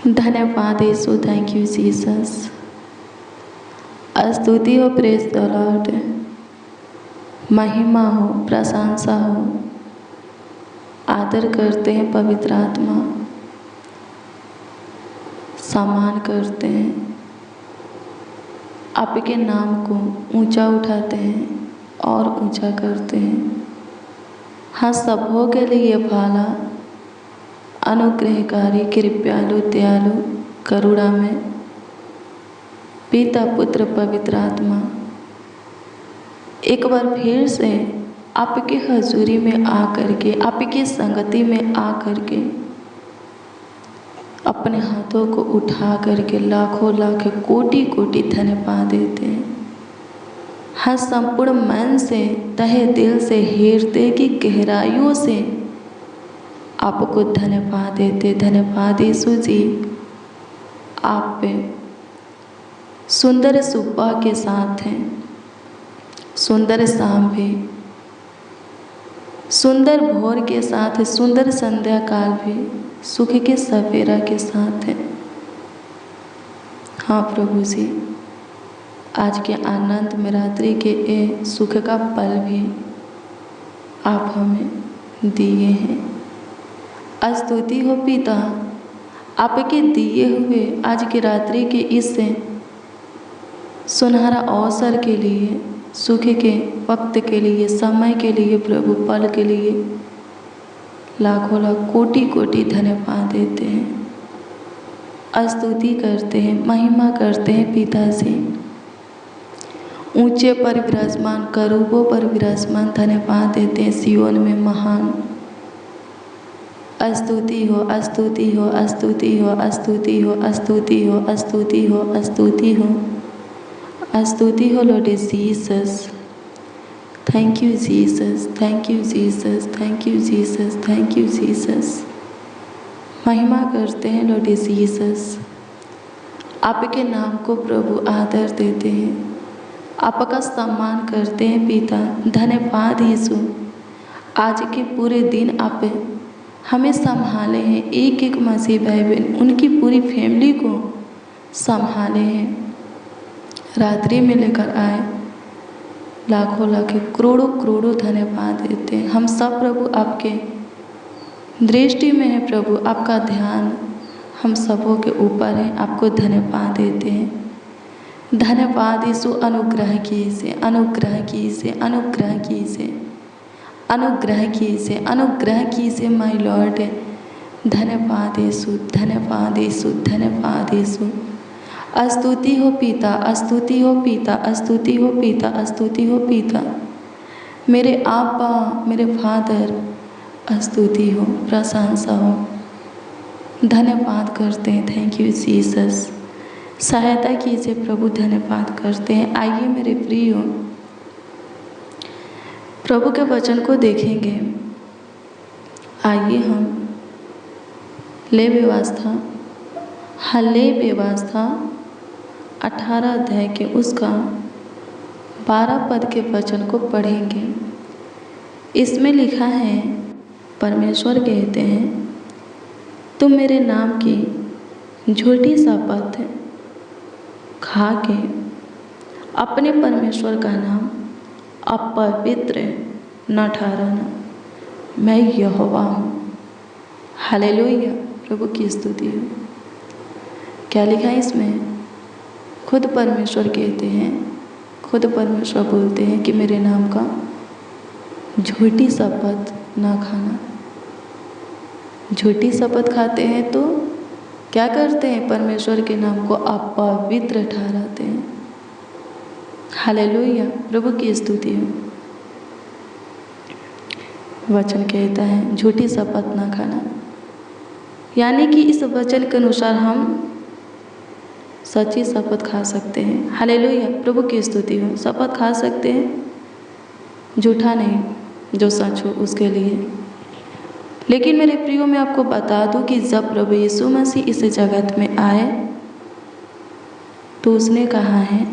धन्यवाद यीशु, thank you Jesus. स्तुति हो, प्रेज द लॉर्ड, महिमा हो, प्रशंसा हो, आदर करते हैं पवित्र आत्मा, सम्मान करते हैं, आपके नाम को ऊंचा उठाते हैं और ऊंचा करते हैं। हाँ, सबों के लिए भाला, अनुग्रहकारी, कृपालु, दयालु, करुणा में पिता, पुत्र, पवित्र आत्मा एक बार फिर से आपके हजूरी में आकर के, आपकी संगति में आकर के अपने हाथों को उठा करके लाखों लाख कोटि कोटि धन्यवाद देते हैं। हाँ, संपूर्ण मन से, तहे दिल से, हृदय की गहराइयों से आपको धन्यवाद देते। धन्यवाद यीशु जी, आप पे सुंदर सुबह के साथ हैं, सुंदर शाम भी, सुंदर भोर के साथ, सुंदर संध्या काल भी, सुख के सवेरा के साथ है। हाँ प्रभु जी, आज के आनंद में रात्रि के ये सुख का पल भी आप हमें दिए हैं। स्तुति हो पिता, आपके दिए हुए आज की रात्रि के इस सुनहरा अवसर के लिए, सुख के वक्त के लिए, समय के लिए, प्रभु पल के लिए लाखों लाख कोटि कोटि धन्यवाद देते हैं, स्तुति करते हैं, महिमा करते हैं पिता जी। ऊंचे पर विराजमान, करूबों पर विराजमान धन्यवाद देते हैं, सियोन में महान। स्तुति हो, स्तुति हो, स्तुति हो, स्तुति हो, स्तुति हो, स्तुति हो, स्तुति हो, स्तुति हो Lord Jesus. Thank you Jesus, thank you Jesus, thank you Jesus, thank you Jesus. महिमा करते हैं लॉर्ड जीसस, आपके नाम को प्रभु आदर देते हैं, आपका सम्मान करते हैं पिता। धन्यवाद यीशु, आज के पूरे दिन आप हमें संभाले हैं, एक एक मसीह भाई बहन उनकी पूरी फैमिली को संभाले हैं, रात्रि में लेकर आए। लाखों लाख करोड़ों करोड़ों धन्यवाद देते हैं। हम सब प्रभु आपके दृष्टि में है प्रभु, आपका ध्यान हम सबों के ऊपर है, आपको धन्यवाद देते हैं। धन्यवाद यीशु, अनुग्रह कीजिए, अनुग्रह कीजिए, अनुग्रह कीजिए, अनुग्रह कीजिए, अनुग्रह कीजिए माय लॉर्ड। धन्यवाद यीशु, धन्यवाद यीशु, धन्यवाद यीशु। स्तुति हो पिता, स्तुति हो पिता, स्तुति हो पिता, स्तुति हो पिता। मेरे आबा, मेरे फादर, स्तुति हो, प्रशंसा हो। धन्यवाद करते हैं, थैंक यू जीसस। सहायता कीजिए प्रभु, धन्यवाद करते हैं। आइए मेरे प्रियो, प्रभु के वचन को देखेंगे। आइए हम ले व्यवस्था, हले व्यवस्था 18 अध्याय के उसका 12 पद के वचन को पढ़ेंगे। इसमें लिखा है, परमेश्वर कहते हैं, तुम मेरे नाम की झूठी शपथ खा के अपने परमेश्वर का नाम अपवित्र न ठहराना, मैं यहोवा हूँ। हालेलुया, प्रभु की स्तुति हो। क्या लिखा है इसमें? खुद परमेश्वर कहते हैं, खुद परमेश्वर बोलते हैं कि मेरे नाम का झूठी शपथ ना खाना। झूठी शपथ खाते हैं तो क्या करते हैं? परमेश्वर के नाम को अपवित्र ठहराते हैं। हालेलुया, प्रभु की स्तुति हो। वचन कहता है झूठी शपथ ना खाना, यानी कि इस वचन के अनुसार हम सच्ची शपथ खा सकते हैं। हालेलुया, प्रभु की स्तुति हो। शपथ खा सकते हैं, झूठा नहीं, जो सच हो उसके लिए। लेकिन मेरे प्रियो, मैं आपको बता दूं कि जब प्रभु यीशु मसीह इस जगत में आए तो उसने कहा है,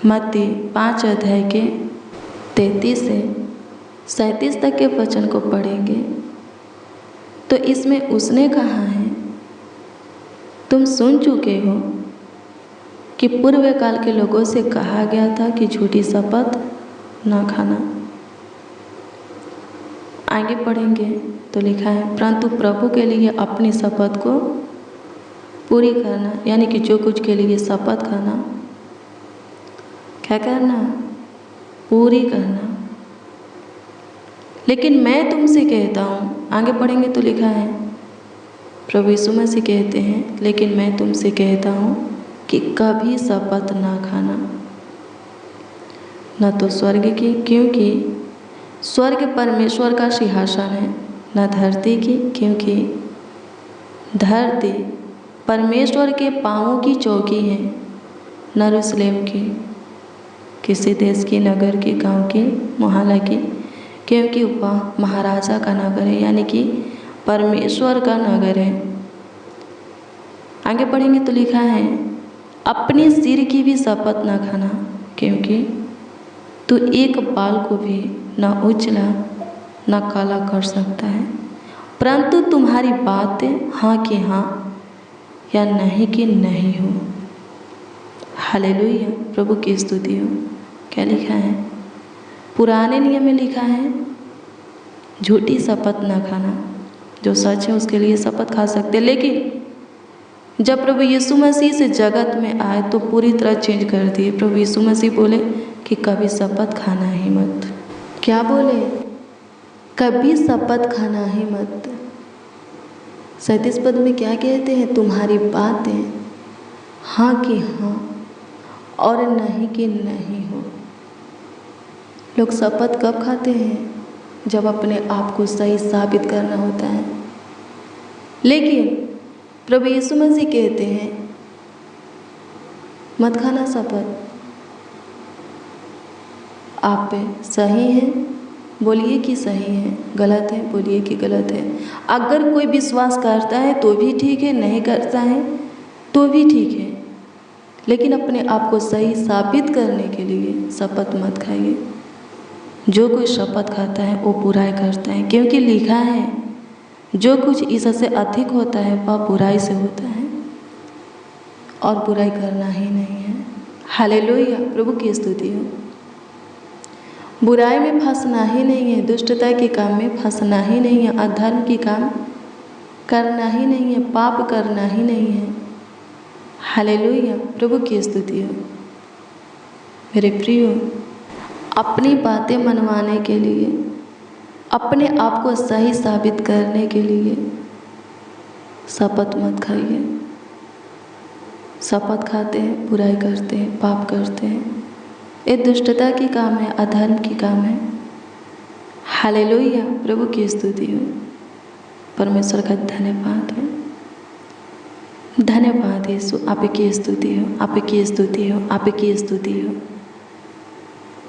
मत्ती 5 अध्याय के 33 से 37 तक के वचन को पढ़ेंगे तो इसमें उसने कहा है तुम सुन चुके हो कि पूर्व काल के लोगों से कहा गया था कि झूठी शपथ ना खाना। आगे पढ़ेंगे तो लिखा है, परंतु प्रभु के लिए अपनी शपथ को पूरी करना, यानी कि जो कुछ के लिए शपथ खाना, क्या करना? पूरी करना। लेकिन मैं तुमसे कहता हूँ, आगे पढ़ेंगे तो लिखा है, प्रभु यीशु मसीह कहते हैं, लेकिन मैं तुमसे कहता हूँ कि कभी शपथ ना खाना, न तो स्वर्ग की, क्योंकि स्वर्ग परमेश्वर का सिंहासन है, न धरती की, क्योंकि धरती परमेश्वर के पाँवों की चौकी है, न यरूशलेम की, किसी देश की, नगर की, गांव की, मोहल्ला की, क्योंकि वह महाराजा का नगर है, यानी कि परमेश्वर का नगर है। आगे पढ़ेंगे तो लिखा है, अपने सिर की भी शपथ ना खाना, क्योंकि तू एक बाल को भी न उजला न काला कर सकता है, परंतु तुम्हारी बातें हाँ कि हाँ या नहीं कि नहीं हो। हालेलुया, प्रभु की स्तुति हो। क्या लिखा है? पुराने नियम में लिखा है झूठी शपथ ना खाना, जो सच है उसके लिए शपथ खा सकते, लेकिन जब प्रभु यीशु मसीह से जगत में आए तो पूरी तरह चेंज कर दिए। प्रभु यीशु मसीह बोले कि कभी शपथ खाना ही मत। क्या बोले? कभी शपथ खाना ही मत। 37 पद में क्या कहते हैं? तुम्हारी बातें हाँ कि हाँ और नहीं कि नहीं हो। लोग शपथ कब खाते हैं? जब अपने आप को सही साबित करना होता है। लेकिन प्रभु यीशु मसीह कहते हैं मत खाना शपथ। आप सही हैं, बोलिए कि सही है, गलत है, बोलिए कि गलत है। अगर कोई विश्वास करता है तो भी ठीक है, नहीं करता है तो भी ठीक है, लेकिन अपने आप को सही साबित करने के लिए शपथ मत खाइए। जो कोई शपथ खाता है वो बुराई करता है, क्योंकि लिखा है जो कुछ इससे अधिक होता है वह बुराई से होता है, और बुराई करना ही नहीं है। हालेलुया, प्रभु की स्तुति हो। बुराई में फंसना ही नहीं है, दुष्टता के काम में फंसना ही नहीं है, अधर्म की काम करना ही नहीं है, पाप करना ही नहीं है। हालेलुया, प्रभु की स्तुति हो। मेरे प्रियो, अपनी बातें मनवाने के लिए, अपने आप को सही साबित करने के लिए शपथ मत खाइए। शपथ खाते हैं, बुराई करते हैं, पाप करते हैं, ये दुष्टता की काम है, अधर्म की काम है। हालेलुया, प्रभु की स्तुति हो। परमेश्वर का धन्यवाद हो, धन्यवाद यीशु, आपकी स्तुति हो, आपकी स्तुति हो, आपकी स्तुति हो,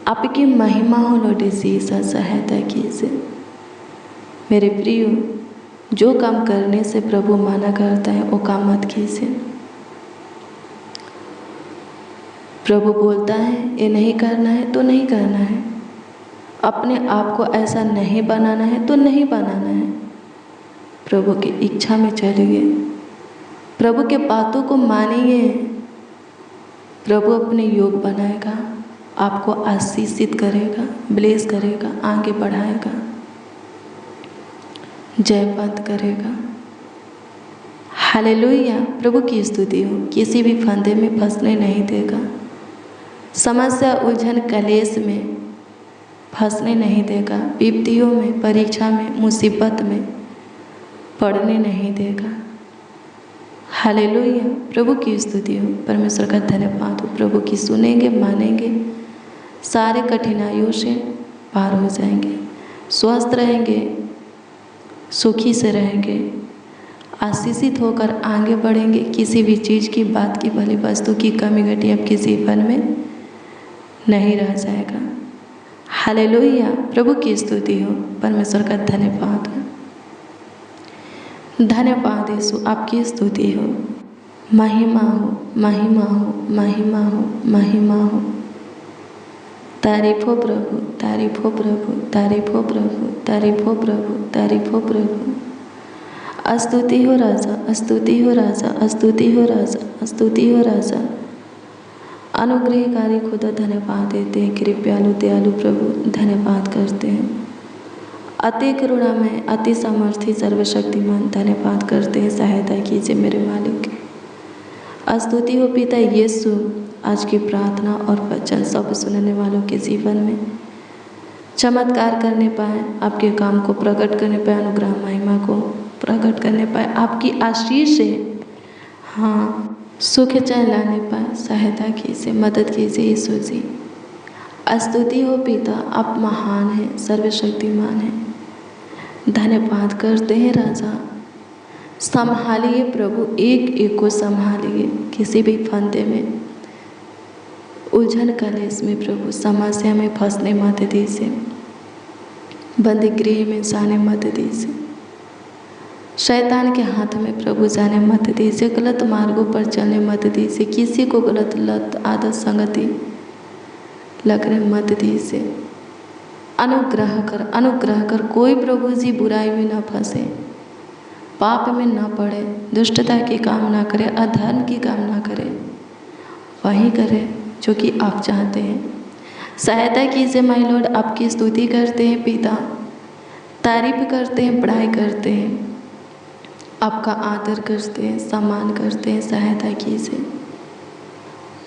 आपकी महिमा हो। लॉर्ड जीसस, सहायता कीजिए। मेरे प्रियो, जो काम करने से प्रभु मना करता है वो काम मत कीजिए। प्रभु बोलता है ये नहीं करना है तो नहीं करना है, अपने आप को ऐसा नहीं बनाना है तो नहीं बनाना है। प्रभु की इच्छा में चलिए, प्रभु के बातों को मानिए। प्रभु अपने योग बनाएगा, आपको आशीषित करेगा, ब्लेस करेगा, आगे बढ़ाएगा, जयवंत करेगा। हालेलुया, प्रभु की स्तुति हो। किसी भी फंदे में फंसने नहीं देगा, समस्या, उलझन, कलेश में फंसने नहीं देगा, विपत्तियों में, परीक्षा में, मुसीबत में पड़ने नहीं देगा। हालेलुया, प्रभु की स्तुति हो। परमेश्वर का धन्यवाद हो। प्रभु की सुनेंगे, मानेंगे, सारे कठिनाइयों से पार हो जाएंगे, स्वस्थ रहेंगे, सुखी से रहेंगे, आशीषित होकर आगे बढ़ेंगे। किसी भी चीज़ की, बात की, भली वस्तु की कमी घटी आपके जीवन में नहीं रह जाएगा। हालेलुया, प्रभु की स्तुति हो। परमेश्वर का धन्यवाद हो। धन्यवाद यीशु, आपकी स्तुति हो। महिमा हो, महिमा हो, महिमा हो, महिमा हो। तारीफ हो प्रभु, तारीफ हो प्रभु, तारीफ हो प्रभु, तारीफ हो प्रभु, तारीफ हो प्रभु। स्तुति हो राजा, स्तुति हो राजा, स्तुति हो राजा, स्तुति हो राजा। अनुग्रहकारी खुदा धन्यवाद देते हैं, कृपालु दयालु प्रभु धन्यवाद करते हैं। अति करुणा में अति सामर्थी सर्वशक्तिमान धन्यवाद करते हैं। सहायता कीजिए मेरे मालिक। स्तुति हो पिता यीशु, आज की प्रार्थना और वचन सब सुनने वालों के जीवन में चमत्कार करने पाए, आपके काम को प्रकट करने पाए, अनुग्रह महिमा को प्रकट करने पाए, आपकी आशीष से हाँ सुख चैन लाने पाए। सहायता कीजिए, मदद कीजिए यीशु जी। स्तुति हो पिता, आप महान हैं, सर्वशक्तिमान हैं। धन्यवाद करते हैं राजा। संभालिए प्रभु, एक एक को संभालिए, किसी भी फंदे में उलझन कलेश में प्रभु समस्या में फंसने मत दीजिए, बंदी गृह में जाने मत दीजिए, शैतान के हाथ में प्रभु जाने मत दीजिए, गलत मार्गों पर चलने मत दीजिए, किसी को गलत लत आदत संगति लगने मत दीजिए। अनुग्रह कर कोई प्रभु जी बुराई में न फंसे, पाप में न पड़े, दुष्टता की काम ना करे, अधर्म की काम ना करे, वही करे जो कि आप चाहते हैं। सहायता कीजिए माय लॉर्ड। आपकी स्तुति करते हैं पिता, तारीफ करते हैं, बड़ाई करते हैं, आपका आदर करते हैं, सम्मान करते हैं। सहायता कीजिए,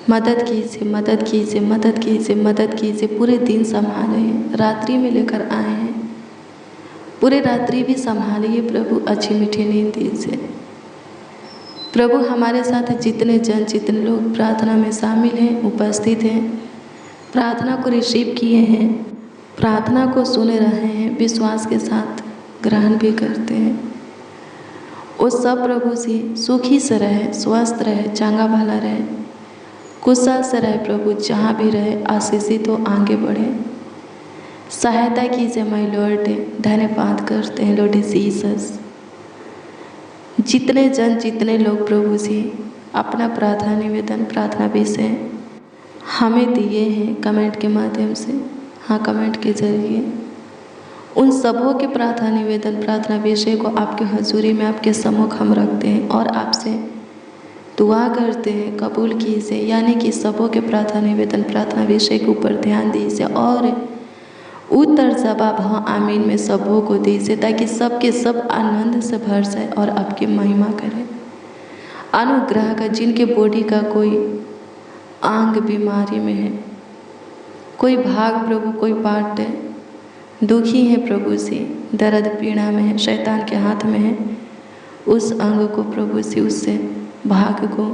मदद कीजिए, मदद कीजिए, मदद कीजिए, मदद कीजिए। पूरे दिन संभाले हैं, रात्रि में लेकर आए हैं, पूरे रात्रि भी संभालिए प्रभु, अच्छी मीठी नींद दीजिए प्रभु। हमारे साथ जितने लोग प्रार्थना में शामिल हैं, उपस्थित हैं, प्रार्थना को रिसीव किए हैं, प्रार्थना को सुन रहे हैं, विश्वास के साथ ग्रहण भी करते हैं, वो सब प्रभु जी सुखी से रहे, स्वस्थ रहे, चंगा भला रहे, कुशल से रहे प्रभु, जहाँ भी रहे आशीषित हो, आगे बढ़े। सहायता कीजिए माय लॉर्ड। धन्यवाद करते हैं लॉर्ड जीसस। जितने लोग प्रभु जी अपना प्रार्थना निवेदन, प्रार्थना विषय हमें दिए हैं कमेंट के माध्यम से, हाँ कमेंट के जरिए, उन सबों के प्रार्थना निवेदन, प्रार्थना विषय को आपके हजूरी में, आपके सम्मुख हम रखते हैं और आपसे दुआ करते हैं, कबूल कीजिए। यानी कि सबों के प्रार्थना निवेदन, प्रार्थना विषय के ऊपर ध्यान दीजिए और उत्तर जवाब हाँ आमीन में सबों को दीजिए, ताकि सबके सब आनंद से भर जाए और आपकी महिमा करें। अनुग्रह का, जिनके बॉडी का कोई अंग बीमारी में है, कोई भाग प्रभु, कोई पार्ट दुखी है प्रभु जी, दर्द पीड़ा में है, शैतान के हाथ में है, उस अंग को प्रभु जी, उससे भाग को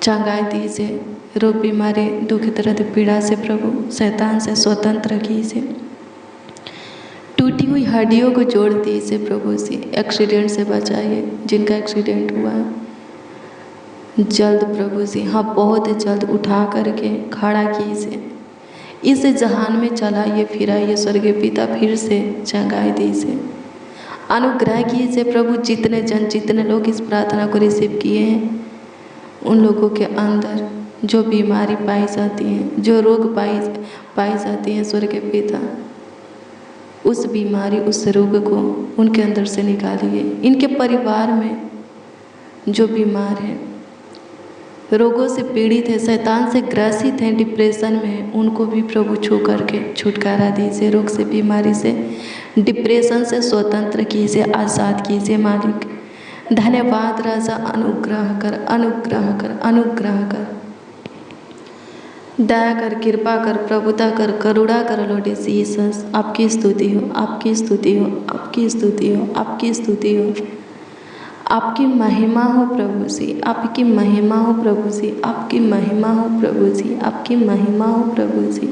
चंगाई दीजिए। रोग बीमारी दुख दर्द पीड़ा से प्रभु शैतान से स्वतंत्र कीजिए। टूटी हुई हड्डियों को जोड़ दीजिए प्रभु जी। एक्सीडेंट से बचाइए, जिनका एक्सीडेंट हुआ है जल्द प्रभु जी, हाँ बहुत जल्द उठा करके खड़ा कीजिए, इस जहान में चलाइए फिराइए, स्वर्गीय पिता फिर से चंगाई दीजिए। अनुग्रह कीजिए प्रभु। जितने लोग इस प्रार्थना को रिसीव किए हैं, उन लोगों के अंदर जो बीमारी पाई जाती है, जो रोग पाई जाती है, स्वर्गीय पिता उस बीमारी, उस रोग को उनके अंदर से निकालिए। इनके परिवार में जो बीमार हैं, रोगों से पीड़ित है, शैतान से ग्रसित हैं, डिप्रेशन में है, उनको भी प्रभु छू करके छुटकारा दीजिए। रोग से, बीमारी से, डिप्रेशन से स्वतंत्र कीजिए, आज़ाद कीजिए मालिक। धन्यवाद राजा। अनुग्रह कर, अनुग्रह कर, अनुग्रह कर, दया कर, कृपा कर, प्रभुता कर, करुणा कर लॉर्ड जीसस। आपकी स्तुति हो, आपकी स्तुति हो, आपकी स्तुति हो, आपकी स्तुति हो, आपकी महिमा हो प्रभु जी, आपकी महिमा हो प्रभु जी, आपकी महिमा हो प्रभु जी, आपकी महिमा हो प्रभु जी।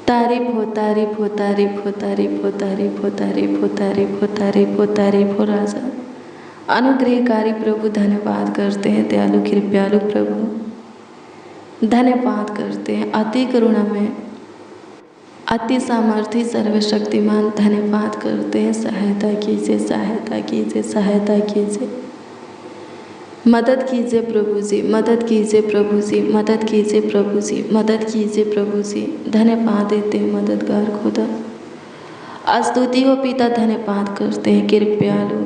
तारीफ हो, तारीफ हो, तारीफ हो, तारीफ हो, तारीफ हो, तारीफ हो, तारीफ हो, तारीफ हो, तारीफ हो राजा। अनुग्रहकारी प्रभु धन्यवाद करते हैं, दयालु कृपालु प्रभु धन्यवाद करते हैं, अति करुणा में अति सामर्थी सर्वशक्तिमान धन्यवाद करते हैं। सहायता कीजिए, सहायता कीजिए, सहायता कीजिए, मदद कीजिए प्रभु जी, मदद कीजिए प्रभु जी, मदद कीजिए प्रभु जी, मदद कीजिए प्रभु जी। धन्यवाद देते हैं मददगार खुदा। स्तुति हो पिता, धन्यवाद करते हैं कृपयालु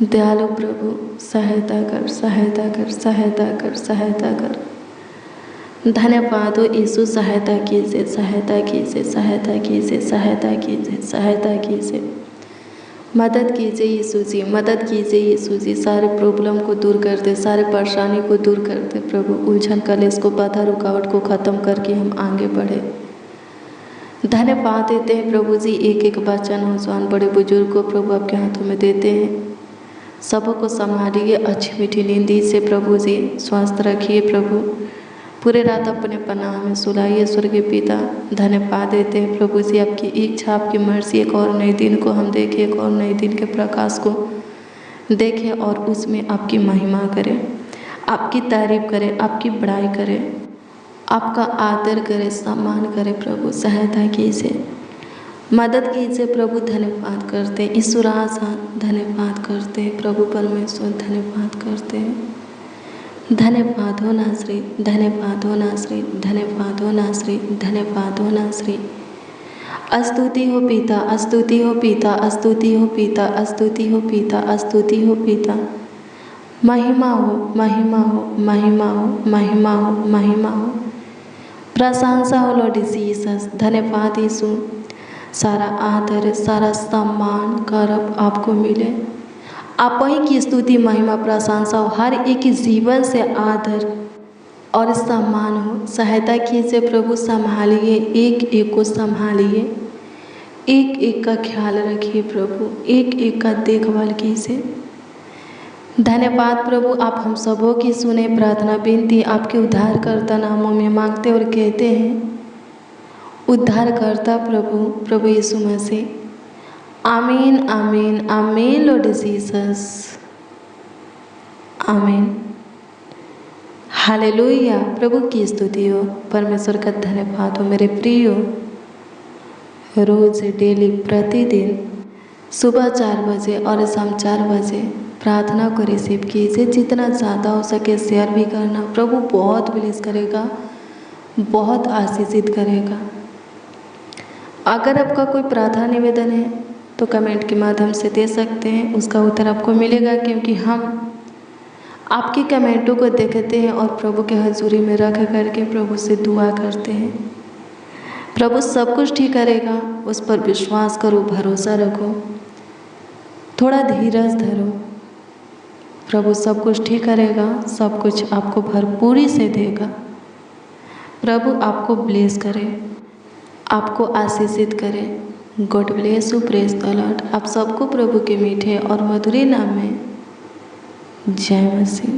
दयालु प्रभु, सहायता कर, सहायता कर, सहायता कर, सहायता कर। धन्यवाद हो यीशु, सहायता कीजिए, सहायता कीजिए, सहायता कीजिए, सहायता कीजिए, सहायता कीजिए, मदद कीजिए यीशु जी, मदद कीजिए यीशु जी। सारे प्रॉब्लम को दूर कर दे, सारे परेशानी को दूर कर दे प्रभु। उलझन कलेश को, बाधा रुकावट को ख़त्म करके हम आगे बढ़े। धन्यवाद देते हैं प्रभु जी। एक एक बच्चा, नौजवान, बड़े बुजुर्ग को प्रभु आपके हाथों में देते हैं। सबको संभालिए, अच्छी मीठी नींद से प्रभु जी स्वस्थ रखिए प्रभु। पूरे रात अपने पनाह में सुलाइए स्वर्गीय पिता। धन्यवाद देते हैं प्रभु जी, आपकी इच्छा, आपकी मर्जी, एक और नए दिन को हम देखें, एक और नए दिन के प्रकाश को देखें और उसमें आपकी महिमा करें, आपकी तारीफ करें, आपकी बड़ाई करें, आपका आदर करें, सम्मान करें प्रभु। सहायता कीजिए, मदद कीजिए प्रभु। धन्यवाद करते हैं ईश्वर आसान, धन्यवाद करते हैं प्रभु परमेश्वर, धन्यवाद करते हैं। धन्यवाद हो नासरी, धन्यवाद हो नासरी, धन्यवाद हो नासरी, धन्यवाद हो नासरी। स्तुति हो पिता, स्तुति हो पिता, स्तुति हो पिता, स्तुति हो पिता, स्तुति हो पिता। महिमा हो, महिमा हो, महिमा हो, महिमा हो, महिमा हो। प्रशंसा हो लॉर्ड जीसस। धन्यवाद यीशु। सारा आदर, सारा सम्मान, गौरव आपको मिले। आप ही की स्तुति, महिमा, प्रशंसा हो। हर एक जीवन से आदर और सम्मान हो। सहायता कीजिए प्रभु, संभालिए, एक एक को संभालिए, एक एक का ख्याल रखिए प्रभु, एक एक का देखभाल कीजिए। धन्यवाद प्रभु, आप हम सबों की सुने प्रार्थना विनती आपके उद्धारकर्ता नामों में मांगते और कहते हैं, उद्धारकर्ता प्रभु, प्रभु यीशु मसीह। आमीन, आमीन, आमीन लॉर्ड जीसस, आमीन। हालेलुया, प्रभु की स्तुति हो, परमेश्वर का धन्यवाद हो। मेरे प्रियो, रोज डेली प्रतिदिन सुबह 4 बजे और शाम 4 बजे प्रार्थना को रिसीव कीजिए। जितना ज़्यादा हो सके शेयर भी करना। प्रभु बहुत ब्लेस करेगा, बहुत आशीषित करेगा। अगर आपका कोई प्रार्थना निवेदन है तो कमेंट के माध्यम से दे सकते हैं, उसका उत्तर आपको मिलेगा, क्योंकि हम आपके कमेंटों को देखते हैं और प्रभु के हजूरी में रख करके प्रभु से दुआ करते हैं। प्रभु सब कुछ ठीक करेगा, उस पर विश्वास करो, भरोसा रखो, थोड़ा धीरज धरो। प्रभु सब कुछ ठीक करेगा, सब कुछ आपको भरपूरी से देगा। प्रभु आपको ब्लेस करे, आपको आशीषित करे। God bless you, praise the Lord. आप सबको प्रभु के मीठे और मधुर नाम में जय मसीह।